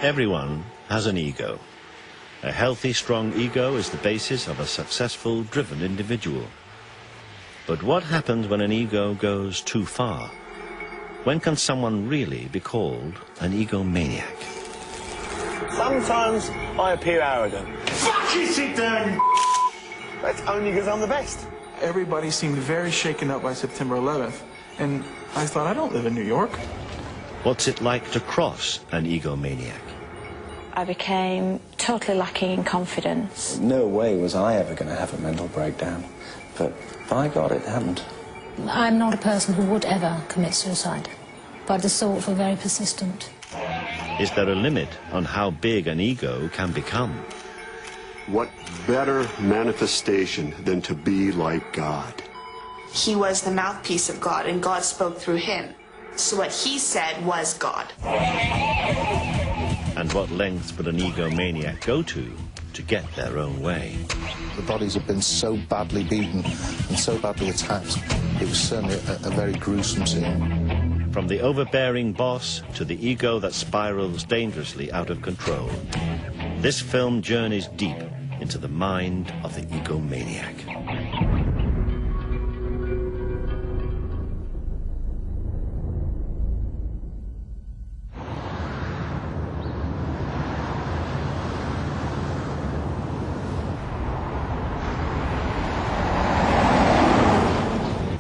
Everyone has an ego. A healthy, strong ego is the basis of a successful, driven individual. But what happens when an ego goes too far? When can someone really be called an egomaniac? Sometimes I appear arrogant. Fucking sit down! That's only because I'm the best. Everybody seemed very shaken up by September 11th, and I thought, I don't live in New York. What's it like to cross an egomaniac? I became totally lacking in confidence. No way was I ever going to have a mental breakdown, but by God, it happened. I'm not a person who would ever commit suicide, but the thoughts were very persistent. Is there a limit on how big an ego can become? What better manifestation than to be like God? He was the mouthpiece of God, and God spoke through him. So what he said was God. And what lengths would an egomaniac go to get their own way? The bodies have been so badly beaten and so badly attacked. It was certainly a very gruesome scene. From the overbearing boss to the ego that spirals dangerously out of control, this film journeys deep into the mind of the egomaniac.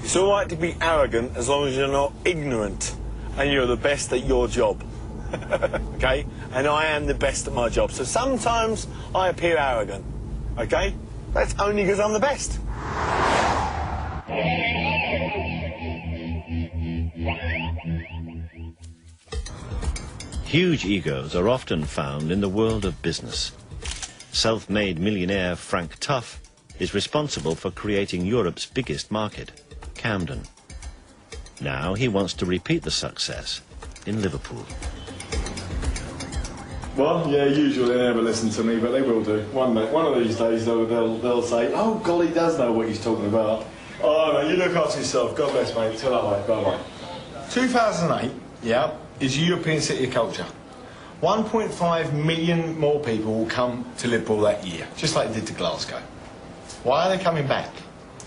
It's all right to be arrogant as long as you're not ignorant and you're the best at your job. Okay? And I am the best at my job. So sometimes I appear arrogant. Okay? That's only because I'm the best. Huge egos are often found in the world of business. Self-made millionaire Frank Tuff is responsible for creating Europe's biggest market, Camden. Now he wants to repeat the success in Liverpool. Well, yeah, usually they never listen to me, but they will do. One of these days they'll say, oh, golly, does know what he's talking about. Oh, no, you look after yourself. God bless, mate. Till that way. Bye-bye. 2008, yeah, is European City of Culture. 1.5 million more people will come to Liverpool that year, just like they did to Glasgow. Why are they coming back?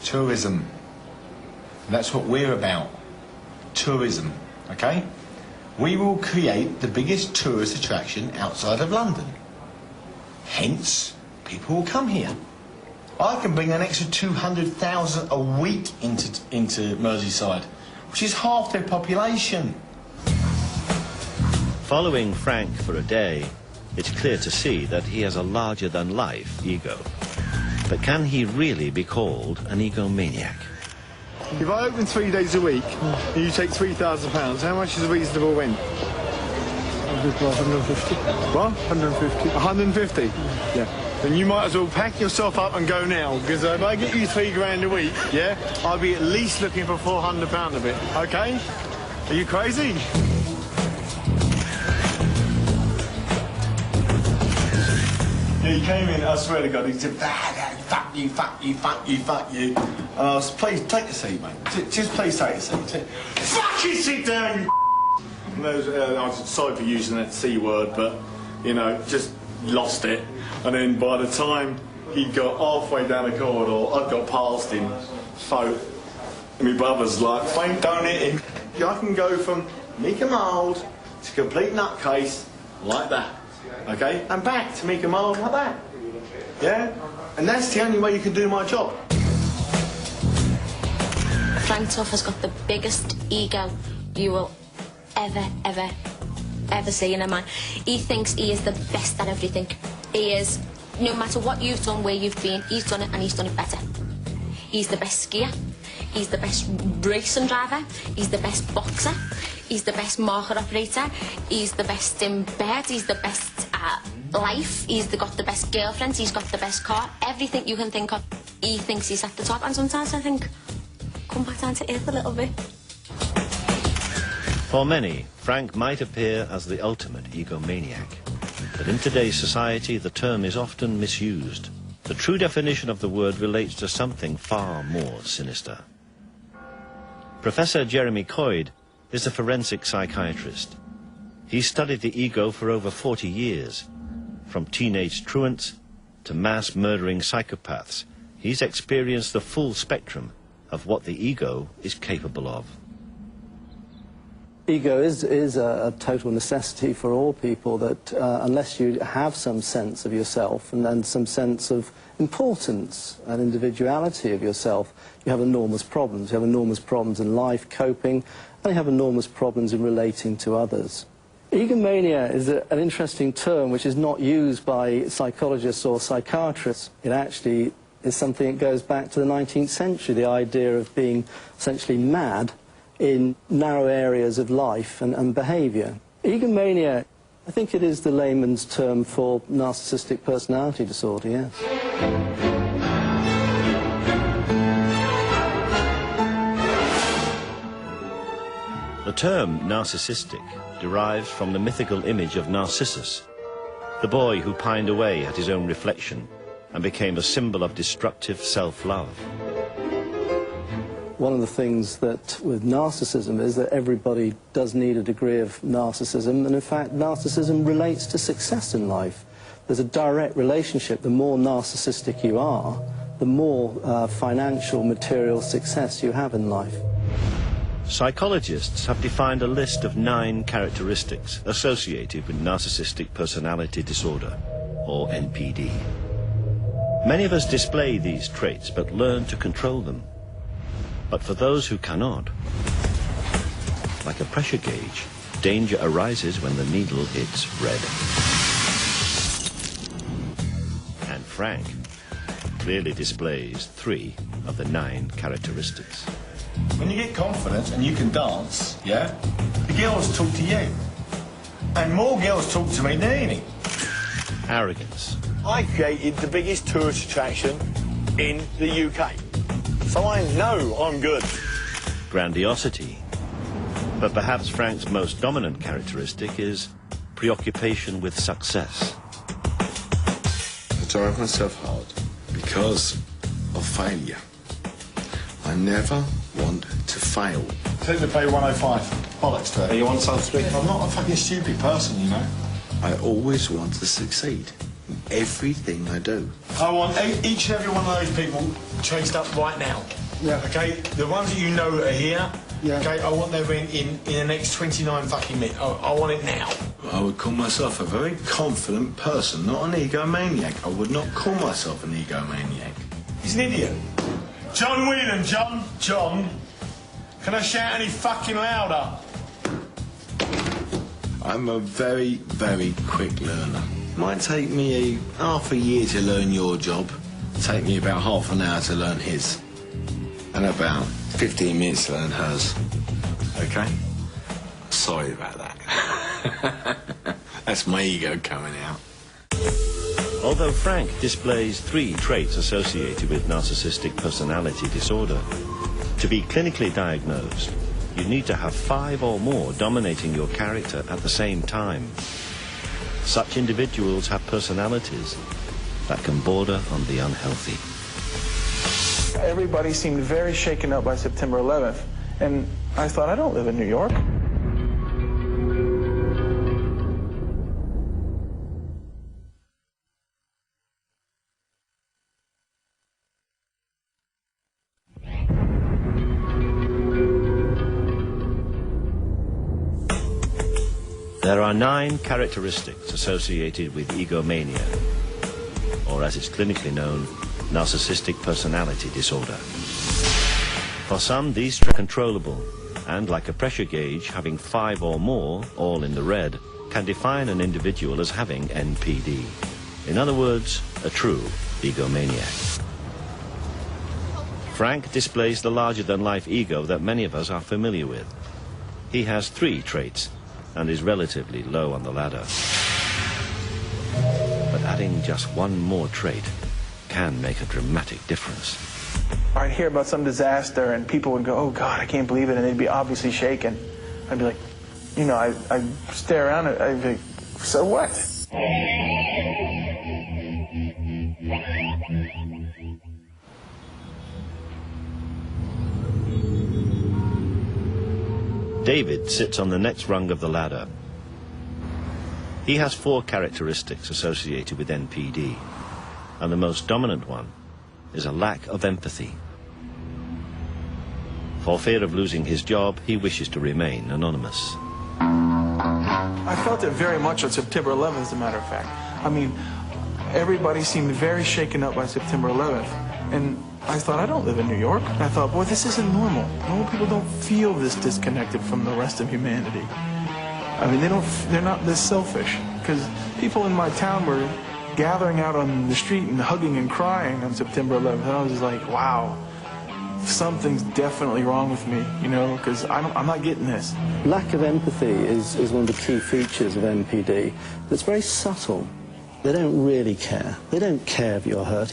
Tourism. And that's what we're about. Tourism, okay? We will create the biggest tourist attraction outside of London. Hence, people will come here. I can bring an extra 200,000 a week into Merseyside, which is half their population. Following Frank for a day, it's clear to see that he has a larger-than-life ego. But can he really be called an egomaniac? If I open 3 days a week and you take £3,000, how much is a reasonable rent? 150. What? 150. 150? Yeah. Then you might as well pack yourself up and go now, because if I get you £3 grand a week, yeah, I'll be at least looking for £400 of it, okay? Are you crazy? Yeah, he came in, I swear to God, he said, fuck you, fuck you, fuck you, fuck you. And I was, please, take a seat, mate. Just please take a seat. Fucking sit down, you and I'm sorry for using that C word, but, you know, just lost it. And then by the time he got halfway down the corridor, I got past him. So, my brother's like, Frank, don't hit him. I can go from meek and mild to complete nutcase like that. Okay? And back to meek and mild like that. Yeah? And that's the only way you can do my job. Frank Tuff has got the biggest ego you will ever see in a man. He thinks he is the best at everything. He is, no matter what you've done, where you've been, he's done it and he's done it better. He's the best skier, he's the best racing driver, he's the best boxer, he's the best market operator, he's the best in bed, he's the best at life, he's got the best girlfriends, he's got the best car, everything you can think of, he thinks he's at the top. And sometimes I think, come back down to earth a little bit. For many, Frank might appear as the ultimate egomaniac. But in today's society, the term is often misused. The true definition of the word relates to something far more sinister. Professor Jeremy Coyd is a forensic psychiatrist. He studied the ego for over 40 years. From teenage truants to mass murdering psychopaths, he's experienced the full spectrum of what the ego is capable of. Ego is a total necessity for all people, that unless you have some sense of yourself and then some sense of importance and individuality of yourself, you have enormous problems. You have enormous problems in life, coping, and you have enormous problems in relating to others. Egomania is an interesting term which is not used by psychologists or psychiatrists. It actually is something that goes back to the 19th century, the idea of being essentially mad in narrow areas of life and behaviour. Egomania, I think it is the layman's term for narcissistic personality disorder, yes. The term narcissistic derives from the mythical image of Narcissus, the boy who pined away at his own reflection and became a symbol of destructive self-love. One of the things that with narcissism is that everybody does need a degree of narcissism, and in fact narcissism relates to success in life. There's a direct relationship. The more narcissistic you are, the more financial, material success you have in life. Psychologists have defined a list of 9 characteristics associated with narcissistic personality disorder, or NPD. Many of us display these traits but learn to control them. But for those who cannot, like a pressure gauge, danger arises when the needle hits red. And Frank clearly displays 3 of the 9 characteristics. When you get confident and you can dance, yeah, the girls talk to you. And more girls talk to me than any. Arrogance. I created the biggest tourist attraction in the UK. So I know I'm good. Grandiosity. But perhaps Frank's most dominant characteristic is preoccupation with success. I drive myself hard because of failure. I never want to fail. Take the pay 105. Bollocks to it. You want something? I'm not a fucking stupid person, you know. I always want to succeed in everything I do. I want each and every one of those people chased up right now. Yeah. Okay? The ones that you know that are here, yeah. Okay, I want them in the next 29 fucking minutes. I want it now. I would call myself a very confident person, not an egomaniac. I would not call myself an egomaniac. He's an idiot. John Whelan, John. Can I shout any fucking louder? I'm a very, very quick learner. Might take me half a year to learn your job. Take me about half an hour to learn his. And about 15 minutes to learn hers. Okay? Sorry about that. That's my ego coming out. Although Frank displays 3 traits associated with narcissistic personality disorder, to be clinically diagnosed, you need to have 5 or more dominating your character at the same time. Such individuals have personalities that can border on the unhealthy. Everybody seemed very shaken up by September 11th, and I thought, I don't live in New York. There are 9 characteristics associated with egomania, or as it's clinically known, narcissistic personality disorder. For some, these are controllable, and like a pressure gauge, having 5 or more, all in the red, can define an individual as having NPD. In other words, a true egomaniac. Frank displays the larger-than-life ego that many of us are familiar with. He has 3 traits, and is relatively low on the ladder. But adding just 1 more trait can make a dramatic difference. I'd hear about some disaster and people would go, oh God, I can't believe it, and they'd be obviously shaken. I'd be like, you know, I'd stare around and I'd be like, so what? David sits on the next rung of the ladder. He has 4 characteristics associated with NPD, and the most dominant one is a lack of empathy. For fear of losing his job, he wishes to remain anonymous. I felt it very much on September 11th, as a matter of fact. I mean, everybody seemed very shaken up by September 11th. And I thought, I don't live in New York. And I thought, boy, this isn't normal. Normal people don't feel this disconnected from the rest of humanity. I mean, they're not this selfish. Because people in my town were gathering out on the street and hugging and crying on September 11th. And I was just like, wow, something's definitely wrong with me, you know, because I'm not getting this. Lack of empathy is one of the key features of NPD. It's very subtle. They don't really care. They don't care if you're hurt.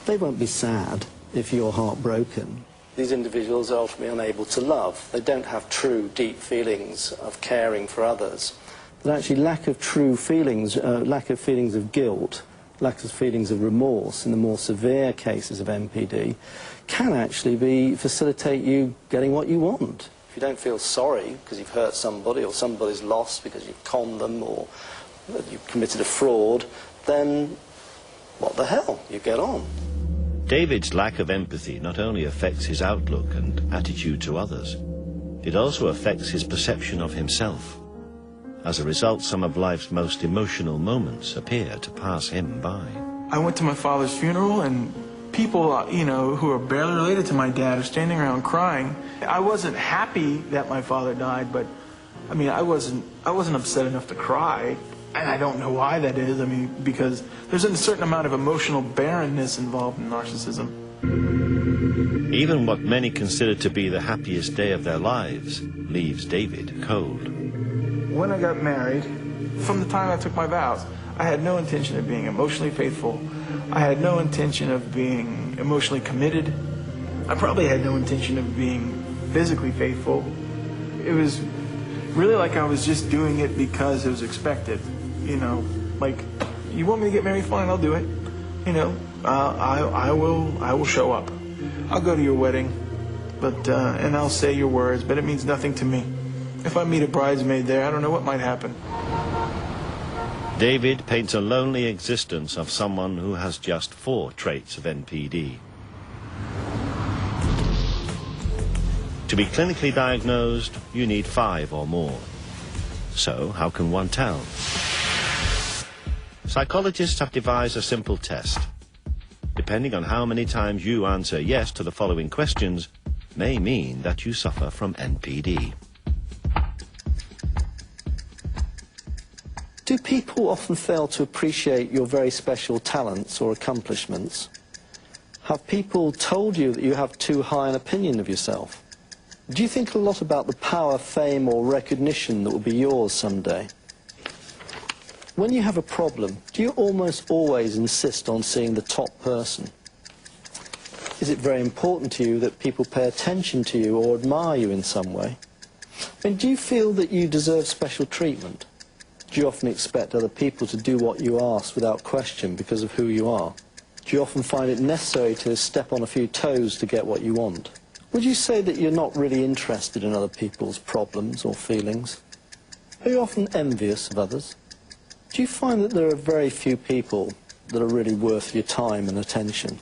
They won't be sad if you're heartbroken. These individuals are ultimately unable to love. They don't have true, deep feelings of caring for others. But actually, lack of true feelings, lack of feelings of guilt, lack of feelings of remorse in the more severe cases of NPD can actually facilitate you getting what you want. If you don't feel sorry because you've hurt somebody or somebody's lost because you've conned them or you've committed a fraud, then what the hell? You get on. David's lack of empathy not only affects his outlook and attitude to others, it also affects his perception of himself. As a result, some of life's most emotional moments appear to pass him by. I went to my father's funeral, and people, you know, who are barely related to my dad are standing around crying. I wasn't happy that my father died, but, I mean, I wasn't upset enough to cry. And I don't know why that is. I mean, because there's a certain amount of emotional barrenness involved in narcissism. Even what many consider to be the happiest day of their lives leaves David cold. When I got married, from the time I took my vows, I had no intention of being emotionally faithful. I had no intention of being emotionally committed. I probably had no intention of being physically faithful. It was really like I was just doing it because it was expected. You know, like, you want me to get married? Fine, I'll do it. You know, I will show up. I'll go to your wedding, but and I'll say your words, but it means nothing to me. If I meet a bridesmaid there, I don't know what might happen. David paints a lonely existence of someone who has just 4 traits of NPD. To be clinically diagnosed, you need 5 or more. So, how can one tell? Psychologists have devised a simple test. Depending on how many times you answer yes to the following questions, may mean that you suffer from NPD. Do people often fail to appreciate your very special talents or accomplishments? Have people told you that you have too high an opinion of yourself? Do you think a lot about the power, fame, or recognition that will be yours someday? When you have a problem, do you almost always insist on seeing the top person? Is it very important to you that people pay attention to you or admire you in some way? I mean, do you feel that you deserve special treatment? Do you often expect other people to do what you ask without question because of who you are? Do you often find it necessary to step on a few toes to get what you want? Would you say that you're not really interested in other people's problems or feelings? Are you often envious of others? Do you find that there are very few people that are really worth your time and attention?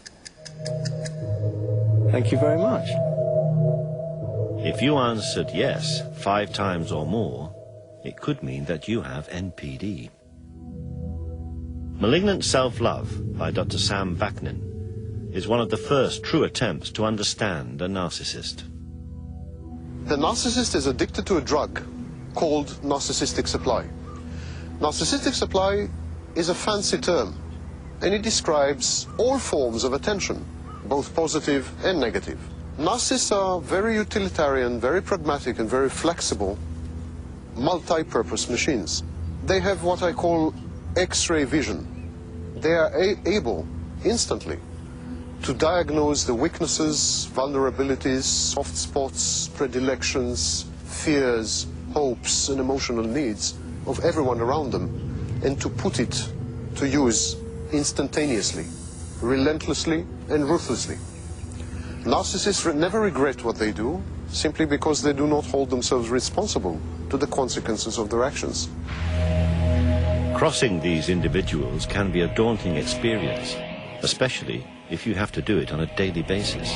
Thank you very much. If you answered yes 5 times or more, it could mean that you have NPD. Malignant Self-Love by Dr. Sam Vaknin is one of the first true attempts to understand a narcissist. The narcissist is addicted to a drug called narcissistic supply. Narcissistic supply is a fancy term, and it describes all forms of attention, both positive and negative. Narcissists are very utilitarian, very pragmatic, and very flexible, multi-purpose machines. They have what I call X-ray vision. They are able, instantly, to diagnose the weaknesses, vulnerabilities, soft spots, predilections, fears, hopes, and emotional needs of everyone around them, and to put it to use instantaneously, relentlessly, and ruthlessly. Narcissists never regret what they do, simply because they do not hold themselves responsible to the consequences of their actions. Crossing these individuals can be a daunting experience, especially if you have to do it on a daily basis.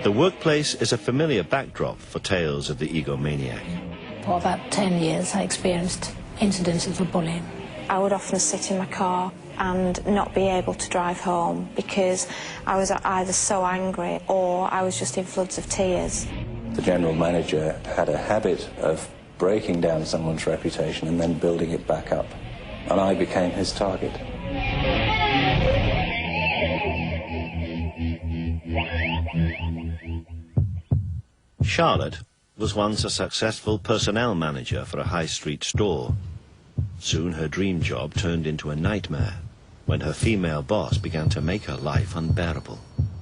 The workplace is a familiar backdrop for tales of the egomaniac. For about 10 years, I experienced incidences of bullying. I would often sit in my car and not be able to drive home because I was either so angry or I was just in floods of tears. The general manager had a habit of breaking down someone's reputation and then building it back up, and I became his target. Charlotte was once a successful personnel manager for a high street store. Soon her dream job turned into a nightmare when her female boss began to make her life unbearable.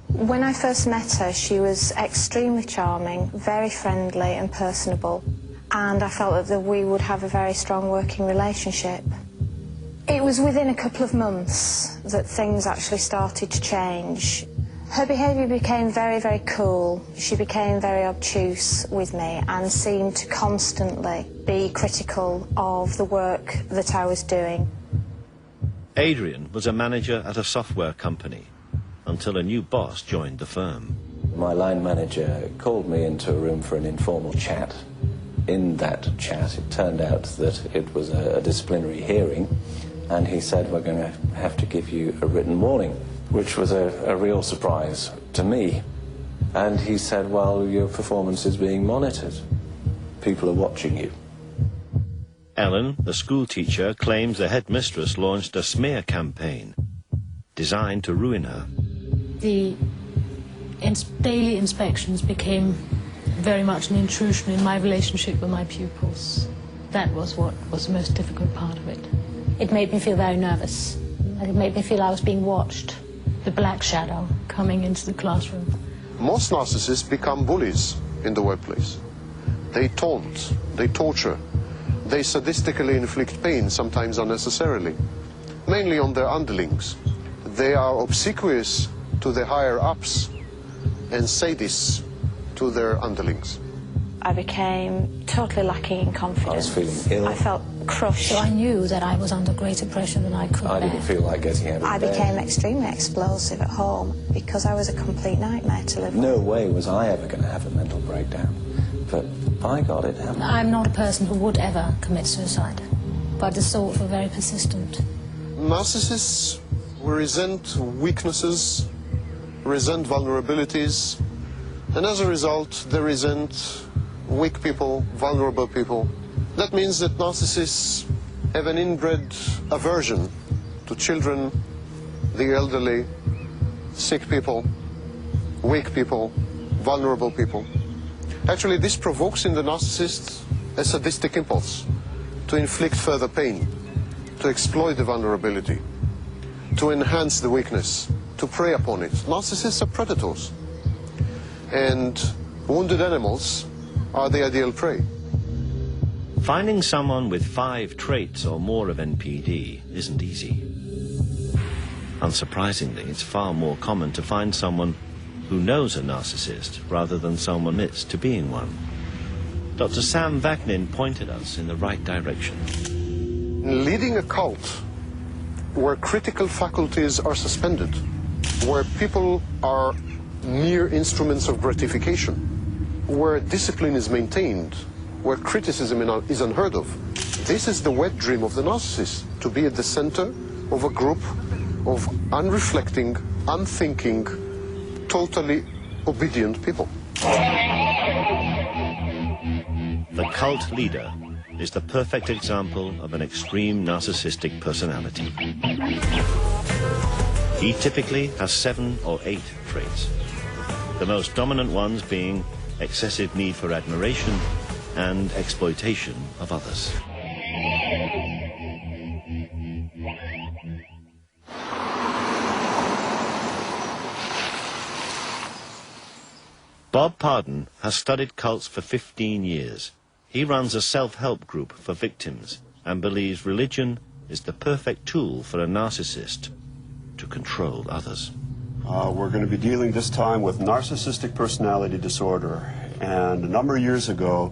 When I first met her, she was extremely charming, very friendly and personable, and I felt that we would have a very strong working relationship. It was within a couple of months that things actually started to change. Her behaviour became very, very cool. She became very obtuse with me and seemed to constantly be critical of the work that I was doing. Adrian was a manager at a software company until a new boss joined the firm. My line manager called me into a room for an informal chat. In that chat, it turned out that it was a disciplinary hearing, and he said, "We're going to have to give you a written warning," which was a real surprise to me. And he said, "Well, your performance is being monitored. People are watching you." Ellen, the school teacher, claims the headmistress launched a smear campaign designed to ruin her. The daily inspections became very much an intrusion in my relationship with my pupils. That was what was the most difficult part of it. It made me feel very nervous. It made me feel I was being watched. The black shadow coming into the classroom. Most narcissists become bullies in the workplace. They taunt, they torture, they sadistically inflict pain, sometimes unnecessarily, mainly on their underlings. They are obsequious to the higher-ups and sadists to their underlings. I became totally lacking in confidence. I was feeling ill. I felt crushed. So I knew that I was under greater pressure than I could bear. I didn't feel like getting out of bed. I became extremely explosive at home because I was a complete nightmare to live with. No way was I ever going to have a mental breakdown. But by God, it happened. I'm not a person who would ever commit suicide, but the thoughts were very persistent. Narcissists resent weaknesses, resent vulnerabilities, and as a result, they resent weak people, vulnerable people. That means that narcissists have an inbred aversion to children, the elderly, sick people, weak people, vulnerable people. Actually, this provokes in the narcissist a sadistic impulse to inflict further pain, to exploit the vulnerability, to enhance the weakness, to prey upon it. Narcissists are predators, and wounded animals are the ideal prey. Finding someone with 5 traits or more of NPD isn't easy. Unsurprisingly, it's far more common to find someone who knows a narcissist rather than someone admits to being one. Dr. Sam Vaknin pointed us in the right direction. Leading a cult where critical faculties are suspended, where people are mere instruments of gratification, where discipline is maintained, where criticism is unheard of. This is the wet dream of the narcissist, to be at the center of a group of unreflecting, unthinking, totally obedient people. The cult leader is the perfect example of an extreme narcissistic personality. He typically has 7 or 8 traits, the most dominant ones being excessive need for admiration and exploitation of others. Bob Pardon has studied cults for 15 years. He runs a self-help group for victims and believes religion is the perfect tool for a narcissist to control others. We're going to be dealing this time with narcissistic personality disorder. And a number of years ago,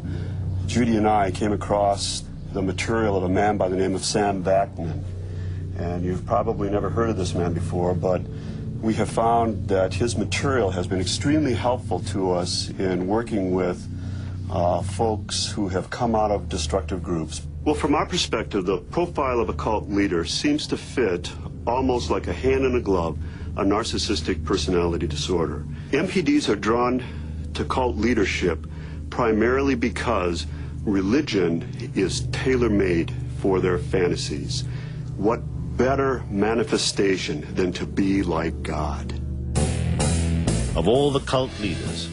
Judy and I came across the material of a man by the name of Sam Vaknin. And you've probably never heard of this man before, but we have found that his material has been extremely helpful to us in working with folks who have come out of destructive groups. Well, from our perspective, the profile of a cult leader seems to fit almost like a hand in a glove a narcissistic personality disorder. MPDs are drawn to cult leadership primarily because religion is tailor-made for their fantasies. What better manifestation than to be like God? Of all the cult leaders,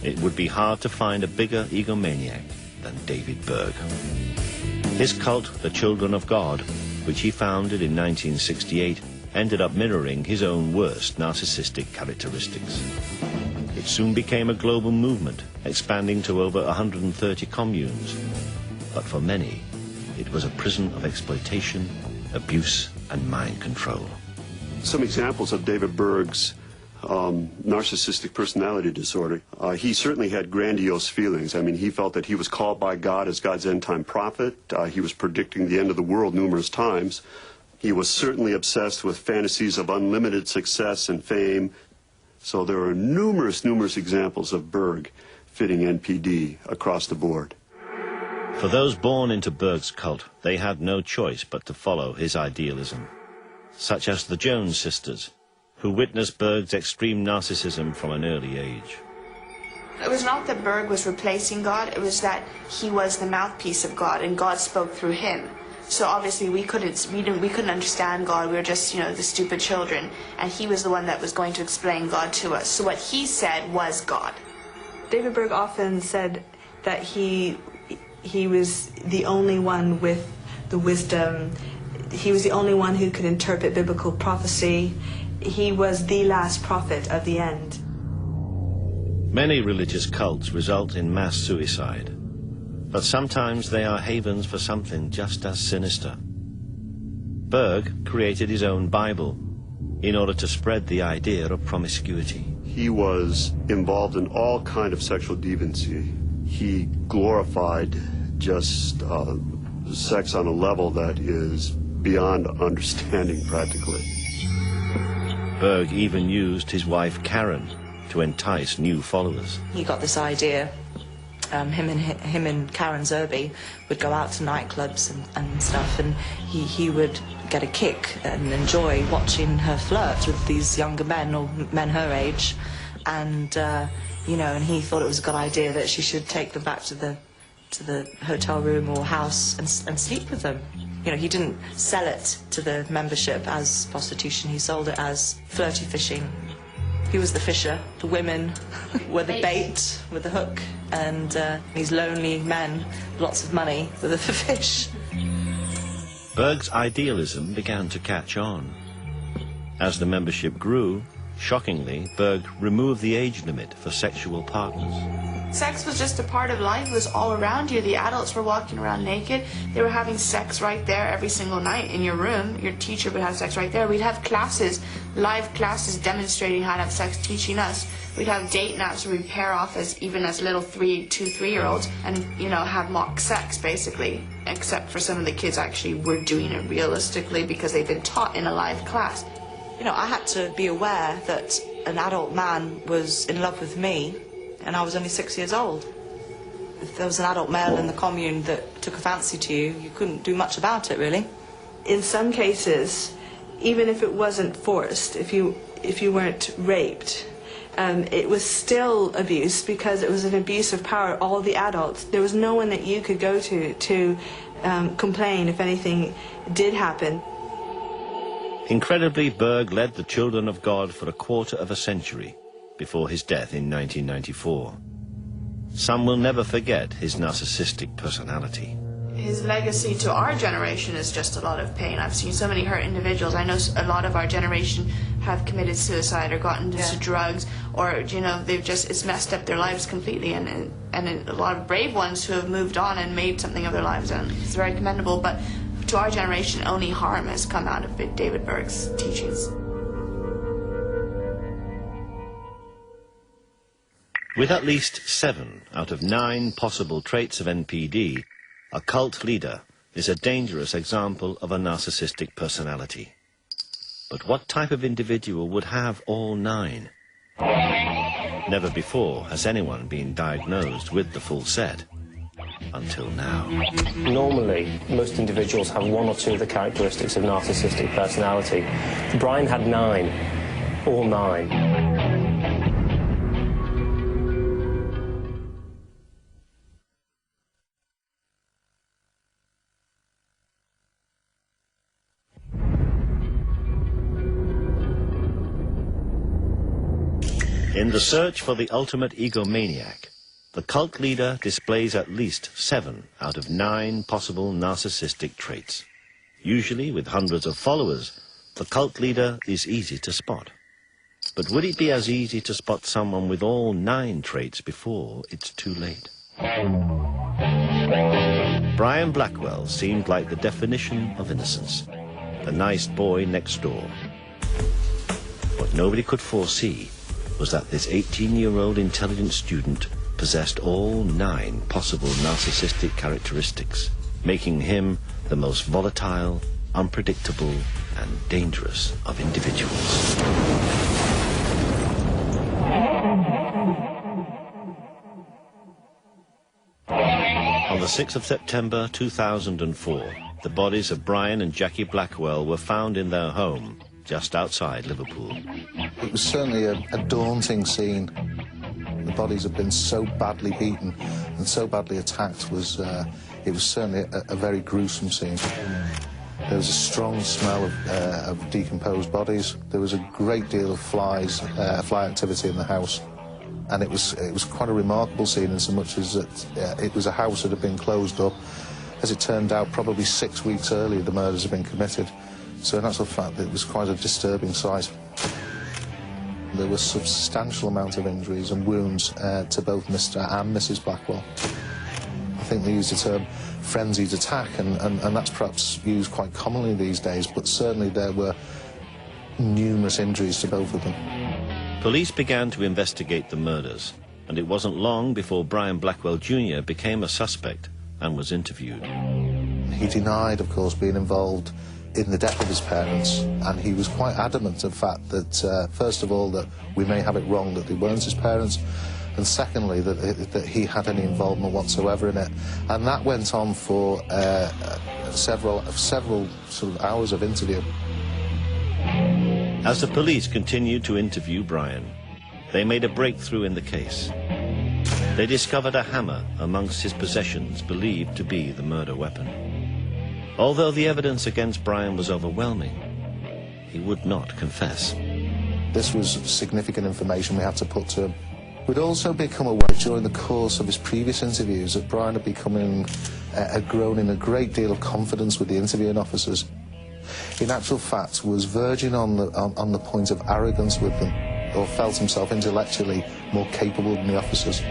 it would be hard to find a bigger egomaniac than David Berg. His cult, the Children of God, which he founded in 1968, ended up mirroring his own worst narcissistic characteristics. It soon became a global movement, expanding to over 130 communes. But for many, it was a prison of exploitation, abuse, and mind control. Some examples of David Berg's narcissistic personality disorder. He certainly had grandiose feelings. I mean, he felt that he was called by God as God's end-time prophet. He was predicting the end of the world numerous times. He was certainly obsessed with fantasies of unlimited success and fame. So there are numerous examples of Berg fitting NPD across the board. For those born into Berg's cult, they had no choice but to follow his idealism, such as the Jones sisters, who witnessed Berg's extreme narcissism from an early age. It was not that Berg was replacing God, it was that he was the mouthpiece of God and God spoke through him. So obviously we couldn't understand God, we were just, you know, the stupid children, and he was the one that was going to explain God to us. So what he said was God. David Berg often said that he was the only one with the wisdom. He was the only one who could interpret biblical prophecy. He was the last prophet of the end. Many religious cults result in mass suicide, but sometimes they are havens for something just as sinister. Berg created his own Bible in order to spread the idea of promiscuity. He was involved in all kind of sexual deviancy. He glorified just sex on a level that is beyond understanding practically. Berg even used his wife Karen to entice new followers. He got this idea, him and Karen Zerby would go out to nightclubs and stuff, and he would get a kick and enjoy watching her flirt with these younger men, or men her age, and you know, and he thought it was a good idea that she should take them back to the hotel room or house and sleep with them. You know, he didn't sell it to the membership as prostitution, he sold it as flirty fishing. He was the fisher, the women were the bait with the hook, and these lonely men, lots of money, were the fish. Berg's idealism began to catch on. As the membership grew, shockingly, Berg removed the age limit for sexual partners. Sex was just a part of life. It was all around you. The adults were walking around naked. They were having sex right there every single night in your room. Your teacher would have sex right there. We'd have classes, live classes demonstrating how to have sex, teaching us. We'd have date nights where we'd pair off even as little 2-3-year-olds and, you know, have mock sex, basically. Except for some of the kids actually were doing it realistically because they'd been taught in a live class. You know, I had to be aware that an adult man was in love with me, and I was only 6 years old. If there was an adult male in the commune that took a fancy to you, you couldn't do much about it, really. In some cases, even if it wasn't forced, if you weren't raped, it was still abuse because it was an abuse of power. All the adults, there was no one that you could go to complain if anything did happen. Incredibly, Berg led the Children of God for a quarter of a century before his death in 1994. Some will never forget his narcissistic personality. His legacy to our generation is just a lot of pain. I've seen so many hurt individuals. I know a lot of our generation have committed suicide or gotten into drugs, or, you know, it's messed up their lives completely, and a lot of brave ones who have moved on and made something of their lives, and it's very commendable. But to our generation, only harm has come out of David Berg's teachings. With at least 7 out of 9 possible traits of NPD, a cult leader is a dangerous example of a narcissistic personality. But what type of individual would have all 9? Never before has anyone been diagnosed with the full set. Until now. Normally, most individuals have 1 or 2 of the characteristics of narcissistic personality. Brian had 9. All 9. In the search for the ultimate egomaniac, the cult leader displays at least 7 out of 9 possible narcissistic traits. Usually, with hundreds of followers, the cult leader is easy to spot. But would it be as easy to spot someone with all 9 traits before it's too late? Brian Blackwell seemed like the definition of innocence, the nice boy next door. What nobody could foresee was that this 18-year-old intelligent student possessed all 9 possible narcissistic characteristics, making him the most volatile, unpredictable, and dangerous of individuals. On the 6th of September 2004, the bodies of Brian and Jackie Blackwell were found in their home just outside Liverpool. It was certainly a daunting scene. The bodies had been so badly beaten and so badly attacked. It was certainly a very gruesome scene. There was a strong smell of decomposed bodies. There was a great deal of fly activity in the house. And it was quite a remarkable scene in so much as that it was a house that had been closed up. As it turned out, probably 6 weeks earlier the murders had been committed. So in actual fact, it was quite a disturbing sight. There were substantial amount of injuries and wounds to both Mr. and Mrs. Blackwell. I think they used the term frenzied attack, and that's perhaps used quite commonly these days, but certainly there were numerous injuries to both of them. Police began to investigate the murders, and it wasn't long before Brian Blackwell Jr. became a suspect and was interviewed. He denied, of course, being involved in the death of his parents, and he was quite adamant of the fact that, first of all, that we may have it wrong that they weren't his parents, and secondly, that he had any involvement whatsoever in it. And that went on for several sort of hours of interview. As the police continued to interview Brian, they made a breakthrough in the case. They discovered a hammer amongst his possessions believed to be the murder weapon. Although the evidence against Brian was overwhelming, he would not confess. This was significant information we had to put to him. We'd also become aware during the course of his previous interviews that Brian had grown in a great deal of confidence with the interviewing officers. In actual fact, was verging on the point of arrogance with them, or felt himself intellectually more capable than the officers.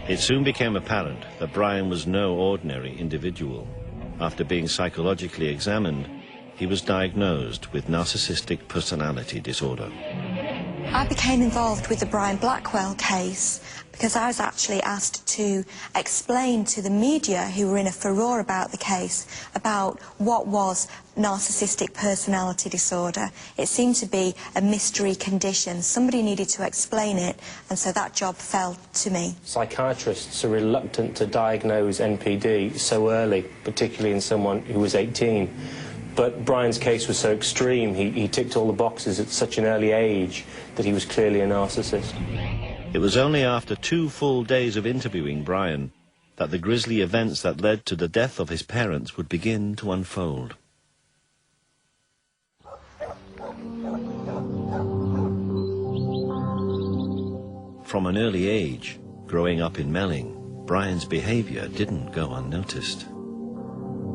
It soon became apparent that Brian was no ordinary individual. After being psychologically examined, he was diagnosed with narcissistic personality disorder. I became involved with the Brian Blackwell case because I was actually asked to explain to the media, who were in a furore about the case, about what was narcissistic personality disorder. It seemed to be a mystery condition. Somebody needed to explain it, and so that job fell to me. Psychiatrists are reluctant to diagnose NPD so early, particularly in someone who was 18. But Brian's case was so extreme, he ticked all the boxes at such an early age that he was clearly a narcissist. It was only after 2 full days of interviewing Brian that the grisly events that led to the death of his parents would begin to unfold. From an early age, growing up in Melling, Brian's behaviour didn't go unnoticed.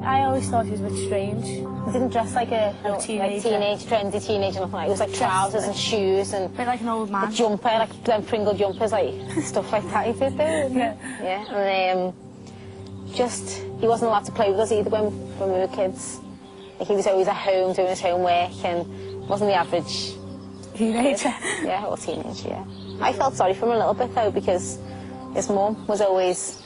I always thought he was a bit strange. He didn't dress like a trendy teenager, nothing like. It was like trousers and shoes and... A bit like an old man. A jumper, like them Pringle jumpers, like stuff like that he did there. Yeah. And he wasn't allowed to play with us either when we were kids. Like, he was always at home doing his homework and wasn't the average teenager. Yeah, or teenager, yeah. I felt sorry for him a little bit though, because his mum was always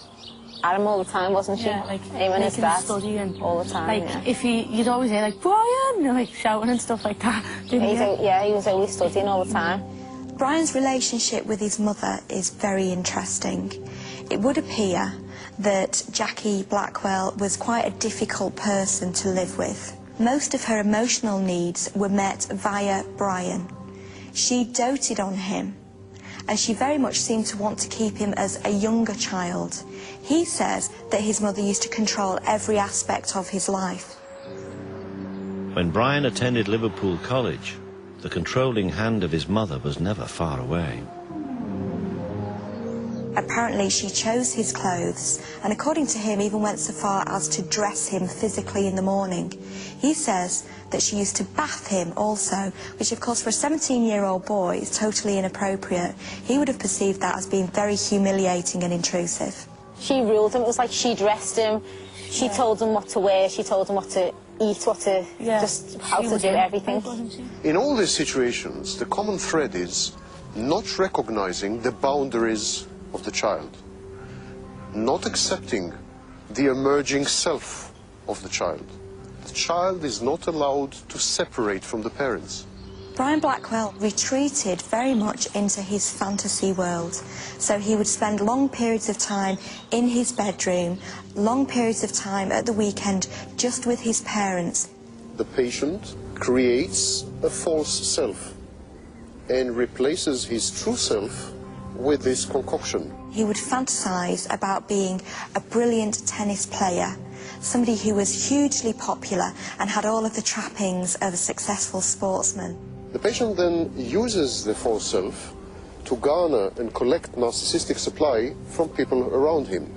at him all the time, wasn't she? Yeah, like him and his dad studying all the time. Like yeah. if you'd always hear like Brian, like shouting and stuff like that. Yeah, he was always studying all the time. Brian's relationship with his mother is very interesting. It would appear that Jackie Blackwell was quite a difficult person to live with. Most of her emotional needs were met via Brian. She doted on him, and she very much seemed to want to keep him as a younger child. He says that his mother used to control every aspect of his life. When Brian attended Liverpool College, the controlling hand of his mother was never far away. Apparently she chose his clothes, and according to him even went so far as to dress him physically in the morning. He says that she used to bath him also, which of course for a 17-year-old boy is totally inappropriate. He would have perceived that as being very humiliating and intrusive. She ruled him. It was like she dressed him, she told him what to wear, she told him what to eat, what to, just how to do everything. In all these situations, the common thread is not recognizing the boundaries of the child, not accepting the emerging self of the child. The child is not allowed to separate from the parents. Brian Blackwell retreated very much into his fantasy world. So he would spend long periods of time in his bedroom, long periods of time at the weekend just with his parents. The patient creates a false self and replaces his true self with this concoction. He would fantasize about being a brilliant tennis player, somebody who was hugely popular and had all of the trappings of a successful sportsman. The patient then uses the false self to garner and collect narcissistic supply from people around him.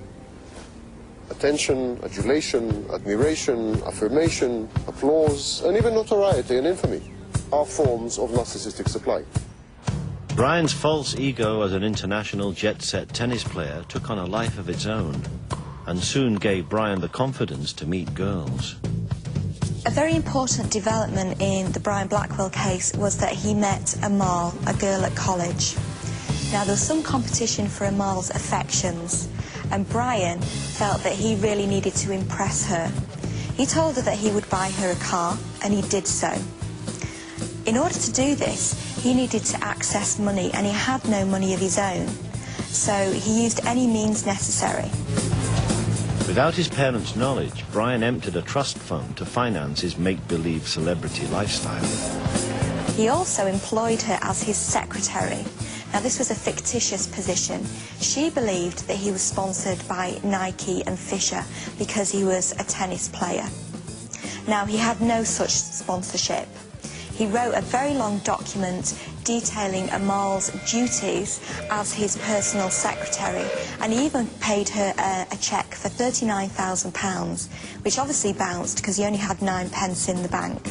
Attention, adulation, admiration, affirmation, applause, and even notoriety and infamy are forms of narcissistic supply. Brian's false ego as an international jet-set tennis player took on a life of its own and soon gave Brian the confidence to meet girls. A very important development in the Brian Blackwell case was that he met Amal, a girl at college. Now, there was some competition for Amal's affections, and Brian felt that he really needed to impress her. He told her that he would buy her a car, and he did so. In order to do this, he needed to access money, and he had no money of his own, so he used any means necessary. Without his parents' knowledge, Brian emptied a trust fund to finance his make-believe celebrity lifestyle. He also employed her as his secretary. Now, this was a fictitious position. She believed that he was sponsored by Nike and Fisher because he was a tennis player. Now, he had no such sponsorship. He wrote a very long document detailing Amal's duties as his personal secretary, and he even paid her a cheque for £39,000, which obviously bounced because he only had 9 pence in the bank.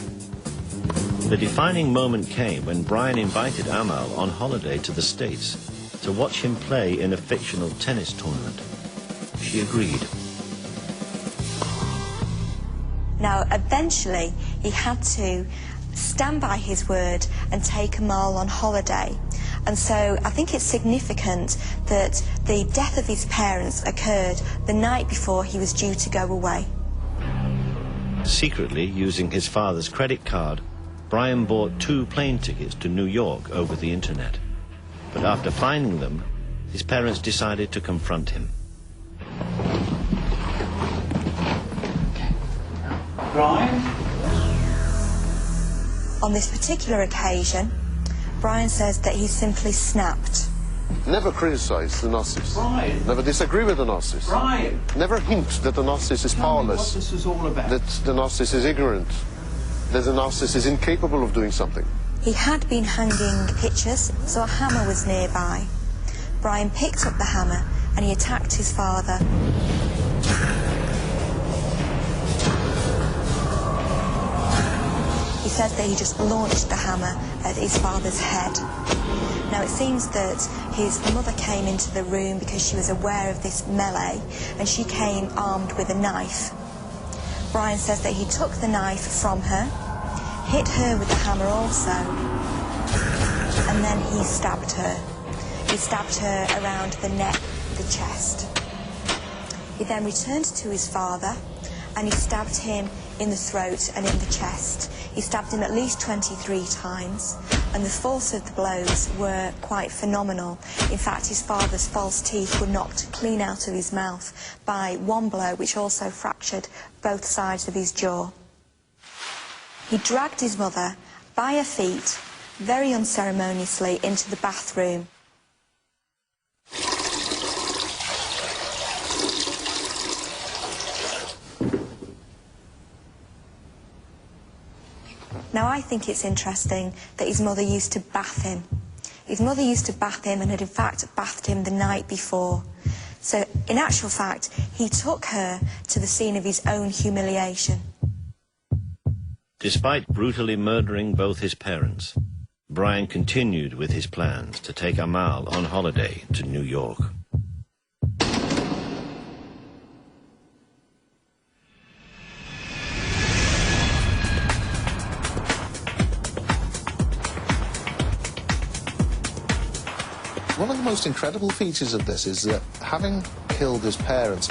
The defining moment came when Brian invited Amal on holiday to the States to watch him play in a fictional tennis tournament. She agreed. Now, eventually, he had to stand by his word and take Amal on holiday. And so I think it's significant that the death of his parents occurred the night before he was due to go away. Secretly, using his father's credit card, Brian bought 2 plane tickets to New York over the internet. But after finding them, his parents decided to confront him. Brian? On this particular occasion, Brian says that he simply snapped. Never criticize the narcissist. Brian. Never disagree with the narcissist. Brian. Never hint that the narcissist is powerless. What this was all about. That the narcissist is ignorant. That the narcissist is incapable of doing something. He had been hanging pictures, so a hammer was nearby. Brian picked up the hammer and he attacked his father. He says that he just launched the hammer at his father's head. Now, it seems that his mother came into the room because she was aware of this melee, and she came armed with a knife. Brian says that he took the knife from her, hit her with the hammer also, and then he stabbed her. He stabbed her around the neck, the chest. He then returned to his father and he stabbed him in the throat and in the chest. He stabbed him at least 23 times, and the force of the blows were quite phenomenal. In fact, his father's false teeth were knocked clean out of his mouth by one blow, which also fractured both sides of his jaw. He dragged his mother by her feet, very unceremoniously, into the bathroom. Now, I think it's interesting that his mother used to bath him. His mother used to bath him and had in fact bathed him the night before. So, in actual fact, he took her to the scene of his own humiliation. Despite brutally murdering both his parents, Brian continued with his plans to take Amal on holiday to New York. One of the most incredible features of this is that, having killed his parents,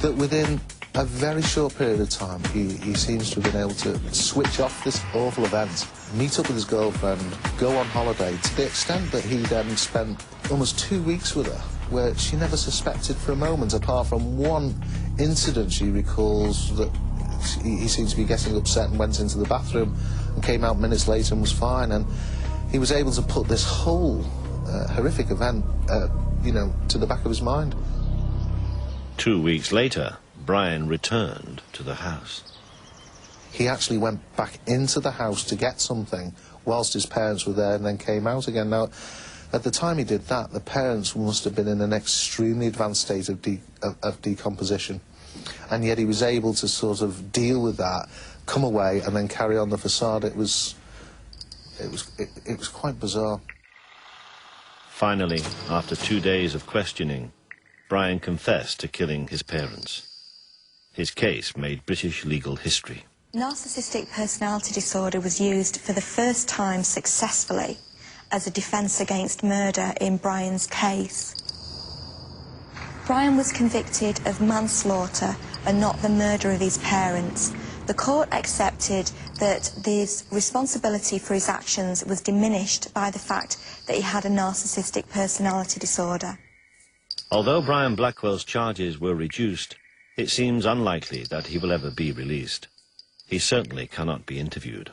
that within a very short period of time, he seems to have been able to switch off this awful event, meet up with his girlfriend, go on holiday, to the extent that he then spent almost 2 weeks with her, where she never suspected for a moment, apart from one incident she recalls, that he seemed to be getting upset and went into the bathroom and came out minutes later and was fine. And he was able to put this whole horrific event, to the back of his mind. 2 weeks later, Brian returned to the house. He actually went back into the house to get something whilst his parents were there and then came out again. Now, at the time he did that, the parents must have been in an extremely advanced state of decomposition. And yet he was able to sort of deal with that, come away and then carry on the facade. It was quite bizarre. Finally, after 2 days of questioning, Brian confessed to killing his parents. His case made British legal history. Narcissistic personality disorder was used for the first time successfully as a defence against murder in Brian's case. Brian was convicted of manslaughter and not the murder of his parents. The court accepted that his responsibility for his actions was diminished by the fact that he had a narcissistic personality disorder. Although Brian Blackwell's charges were reduced, it seems unlikely that he will ever be released. He certainly cannot be interviewed.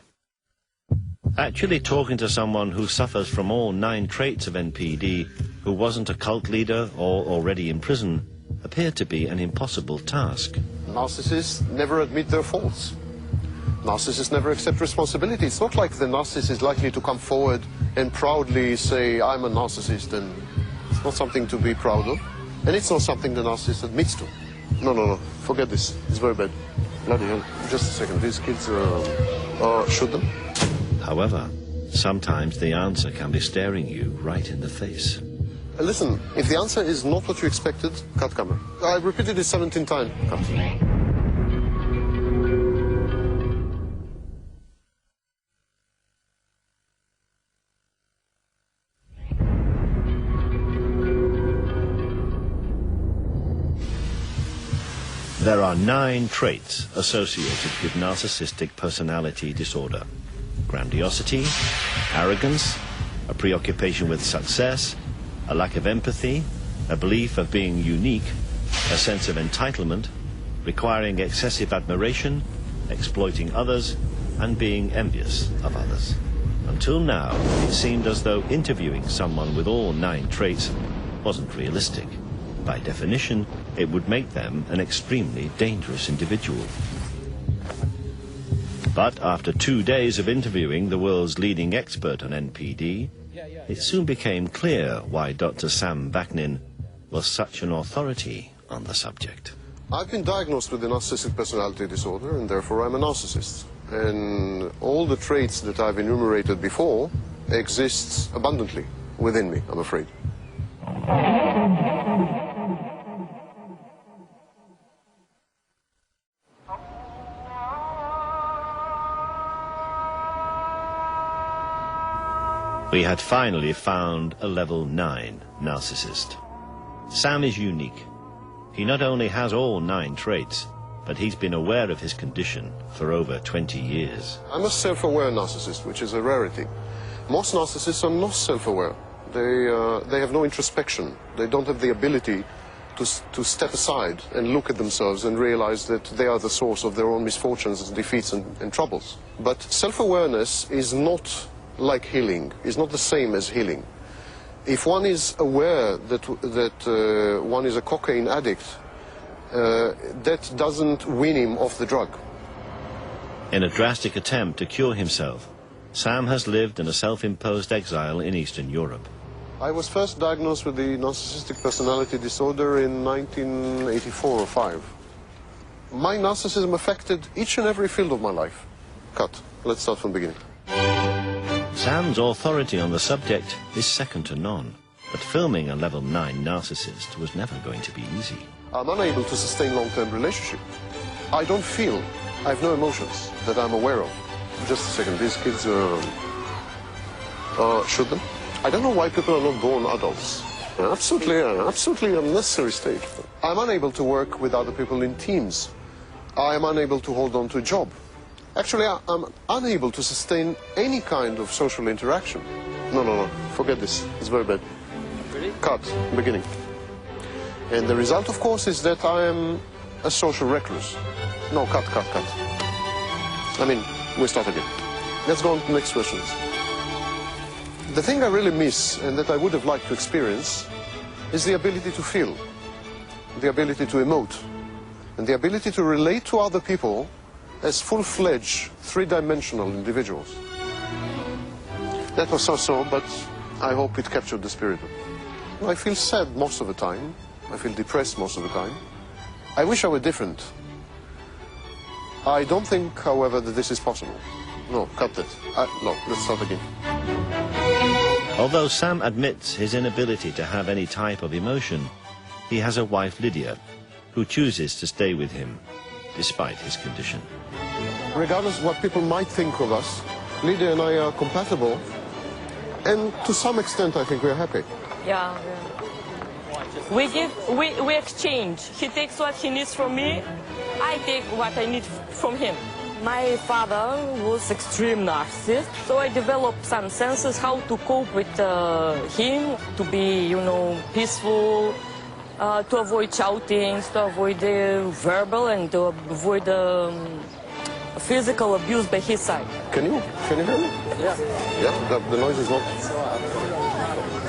Actually talking to someone who suffers from all 9 traits of NPD, who wasn't a cult leader or already in prison, appeared to be an impossible task. Narcissists never admit their faults. Narcissists never accept responsibility. It's not like the narcissist is likely to come forward and proudly say, I'm a narcissist, and it's not something to be proud of. And it's not something the narcissist admits to. No, forget this. It's very bad. Bloody hell. Just a second. These kids, shoot them. However, sometimes the answer can be staring you right in the face. Listen, if the answer is not what you expected, cut camera. I repeated it 17 times. Cut. There are 9 traits associated with narcissistic personality disorder: grandiosity, arrogance, a preoccupation with success, a lack of empathy, a belief of being unique, a sense of entitlement, requiring excessive admiration, exploiting others, and being envious of others. Until now, it seemed as though interviewing someone with all 9 traits wasn't realistic. By definition, it would make them an extremely dangerous individual. But after 2 days of interviewing the world's leading expert on NPD, it soon became clear why Dr. Sam Vaknin was such an authority on the subject. I've been diagnosed with a narcissistic personality disorder, and therefore I'm a narcissist. And all the traits that I've enumerated before exist abundantly within me, I'm afraid. We had finally found a level 9 narcissist. Sam is unique. He not only has all 9 traits, but he's been aware of his condition for over 20 years. I'm a self-aware narcissist, which is a rarity. Most narcissists are not self-aware. They have no introspection. They don't have the ability to step aside and look at themselves and realize that they are the source of their own misfortunes, defeats and troubles. But self-awareness is not like healing, is not the same as healing. If one is aware that one is a cocaine addict, that doesn't wean him off the drug. In a drastic attempt to cure himself, Sam has lived in a self-imposed exile in Eastern Europe. I was first diagnosed with the narcissistic personality disorder in 1984 or 5. My narcissism affected each and every field of my life. Cut. Let's start from the beginning. Sam's authority on the subject is second to none, but filming a level 9 narcissist was never going to be easy. I'm unable to sustain long-term relationship. I don't feel, I have no emotions that I'm aware of. Just a second, these kids shoot them? I don't know why people are not born adults. Absolutely unnecessary stage. I'm unable to work with other people in teams. I am unable to hold on to a job. Actually, I'm unable to sustain any kind of social interaction. No, forget this. It's very bad. Really? Cut, beginning. And the result, of course, is that I am a social recluse. No, cut. I mean, we start again. Let's go on to the next questions. The thing I really miss, and that I would have liked to experience, is the ability to feel, the ability to emote, and the ability to relate to other people as full-fledged, three-dimensional individuals. That was so-so, but I hope it captured the spirit. I feel sad most of the time. I feel depressed most of the time. I wish I were different. I don't think, however, that this is possible. No, cut that. No, let's start again. Although Sam admits his inability to have any type of emotion, he has a wife, Lydia, who chooses to stay with him, despite his condition. Regardless of what people might think of us, Lydia and I are compatible, and to some extent I think we're happy. Yeah. We exchange. He takes what he needs from me, I take what I need from him. My father was extreme narcissist, so I developed some senses how to cope with him, to be, peaceful, to avoid shoutings, to avoid verbal and to avoid physical abuse by his side. Can you hear me? Yeah. Yeah, the noise is not...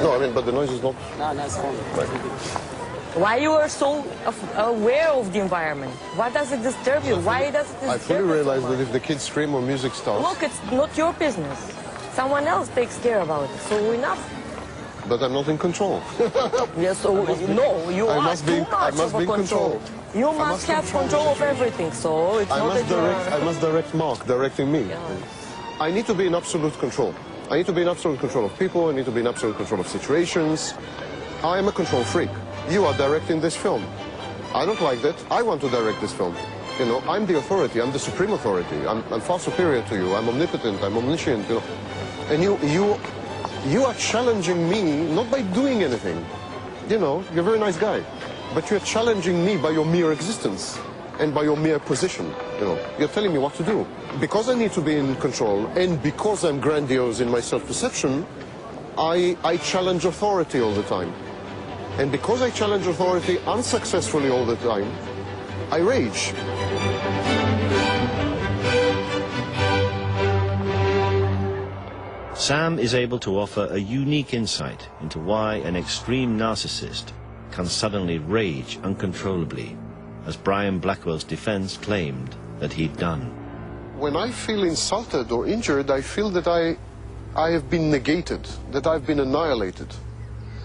No, I mean, but the noise is not... No, it's fine. Right. Why you are so aware of the environment? Why does it disturb you? Why does it disturb you? I fully realize that if the kids scream or music starts... Look, it's not your business. Someone else takes care about it, so enough. But I'm not in control. Yes, so no, you are too much I must be in control. You must have control of everything, so it's not that I must direct Mark, directing me. Yeah. I need to be in absolute control. I need to be in absolute control of people, I need to be in absolute control of situations. I am a control freak. You are directing this film. I don't like that. I want to direct this film. I'm the authority, I'm the supreme authority. I'm far superior to you, I'm omnipotent, I'm omniscient, And you are challenging me, not by doing anything. You're a very nice guy. But you're challenging me by your mere existence and by your mere position. You're telling me what to do. Because I need to be in control and because I'm grandiose in my self-perception, I challenge authority all the time. And because I challenge authority unsuccessfully all the time, I rage. Sam is able to offer a unique insight into why an extreme narcissist can suddenly rage uncontrollably, as Brian Blackwell's defense claimed that he'd done. When I feel insulted or injured, I feel that I have been negated, that I've been annihilated.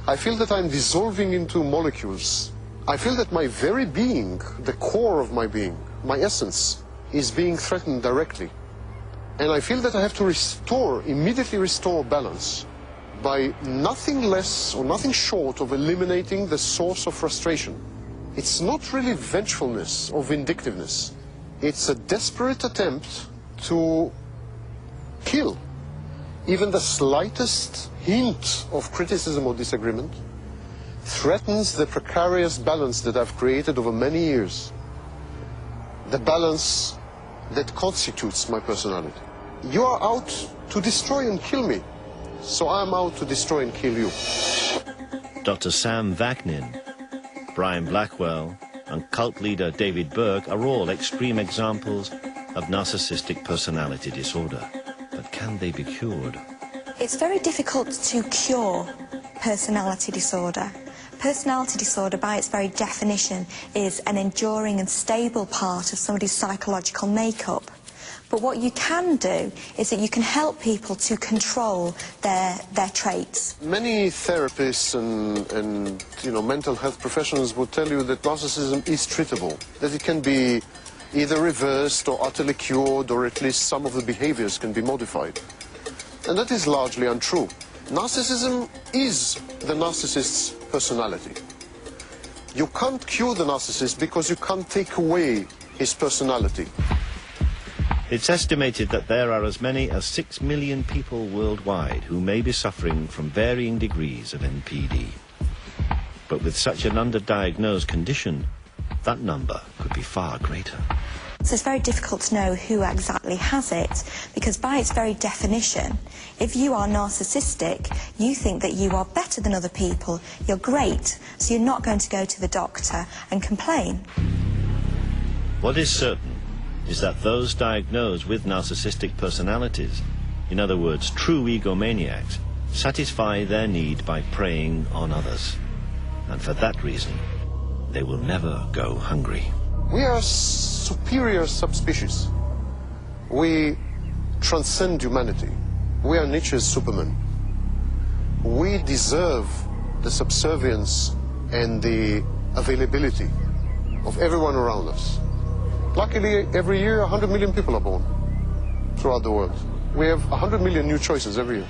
I feel that I'm dissolving into molecules. I feel that my very being, the core of my being, my essence, is being threatened directly. And I feel that I have to immediately restore balance by nothing less or nothing short of eliminating the source of frustration. It's not really vengefulness or vindictiveness. It's a desperate attempt to kill even the slightest hint of criticism or disagreement, threatens the precarious balance that I've created over many years, the balance that constitutes my personality. You are out to destroy and kill me, so I'm out to destroy and kill you. Dr. Sam Vaknin, Brian Blackwell, and cult leader David Burke are all extreme examples of narcissistic personality disorder. But can they be cured? It's very difficult to cure personality disorder. Personality disorder, by its very definition, is an enduring and stable part of somebody's psychological makeup. But what you can do is that you can help people to control their traits. Many therapists and mental health professionals will tell you that narcissism is treatable, that it can be either reversed or utterly cured, or at least some of the behaviors can be modified. And that is largely untrue. Narcissism is the narcissist's personality. You can't cure the narcissist because you can't take away his personality. It's estimated that there are as many as 6 million people worldwide who may be suffering from varying degrees of NPD. But with such an underdiagnosed condition, that number could be far greater. So it's very difficult to know who exactly has it, because by its very definition, if you are narcissistic, you think that you are better than other people, you're great, so you're not going to go to the doctor and complain. What is certain is that those diagnosed with narcissistic personalities, in other words, true egomaniacs, satisfy their need by preying on others. And for that reason, they will never go hungry. We are superior subspecies. We transcend humanity. We are Nietzsche's Superman. We deserve the subservience and the availability of everyone around us. Luckily, every year 100 million people are born throughout the world. We have 100 million new choices every year.